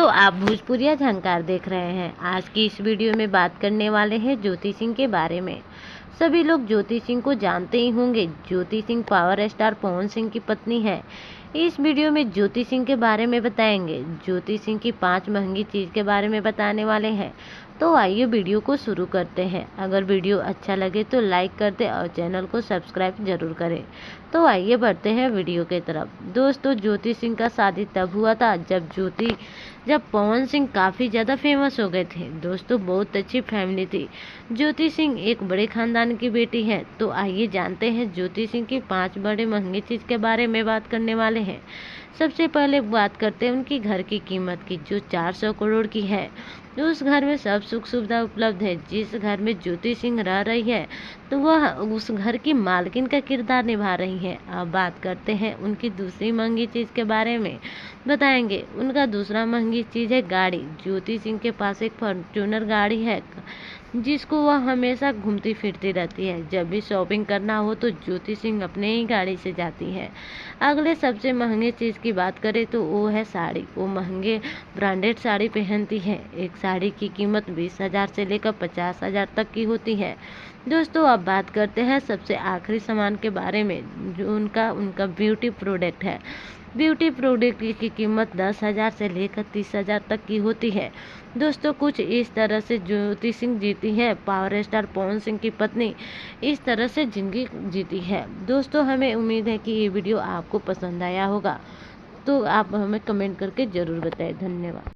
दोस्तों, आप भोजपुरिया जानकार देख रहे हैं। आज की इस वीडियो में बात करने वाले हैं ज्योति सिंह के बारे में। सभी लोग ज्योति सिंह को जानते ही होंगे। ज्योति सिंह पावर स्टार पवन सिंह की पत्नी है। इस वीडियो में ज्योति सिंह के बारे में बताएंगे। ज्योति सिंह की 5 महंगी चीज़ के बारे में बताने वाले हैं। तो आइए वीडियो को शुरू करते हैं। अगर वीडियो अच्छा लगे तो लाइक कर दें और चैनल को सब्सक्राइब जरूर करें। तो आइए बढ़ते हैं वीडियो के तरफ। दोस्तों, ज्योति सिंह का शादी तब हुआ था जब पवन सिंह काफ़ी ज़्यादा फेमस हो गए थे। दोस्तों, बहुत अच्छी फैमिली थी। ज्योति सिंह एक बड़े खानदान की बेटी है। तो आइए जानते हैं ज्योति सिंह की 5 बड़े महंगी चीज़ के बारे में बात करने वाले हैं। सबसे पहले बात करते हैं उनकी घर की कीमत की, जो 400 करोड़ की है। उस घर में सब सुख सुविधा उपलब्ध है। जिस घर में ज्योति सिंह रह रही है तो वह उस घर की मालकिन का किरदार निभा रही है। अब बात करते हैं उनकी दूसरी महंगी चीज़ के बारे में बताएंगे। उनका दूसरा महंगी चीज़ है गाड़ी। ज्योति सिंह के पास एक फॉर्च्यूनर गाड़ी है जिसको वह हमेशा घूमती फिरती रहती है। जब भी शॉपिंग करना हो तो ज्योति सिंह अपने ही गाड़ी से जाती है। अगले सबसे महंगे चीज़ की बात करें तो वो है साड़ी। वो महंगे ब्रांडेड साड़ी पहनती है। एक साड़ी की कीमत 20,000 से लेकर 50,000 तक की होती है। दोस्तों, अब बात करते हैं सबसे आखिरी सामान के बारे में, जो उनका ब्यूटी प्रोडक्ट है। ब्यूटी प्रोडक्ट की कीमत 10,000 से लेकर 30,000 तक की होती है। दोस्तों, कुछ इस तरह से ज्योति सिंह जीती है, पावर स्टार पवन सिंह की पत्नी इस तरह से जिंदगी जीती है। दोस्तों, हमें उम्मीद है कि ये वीडियो आपको पसंद आया होगा। तो आप हमें कमेंट करके ज़रूर बताएं। धन्यवाद।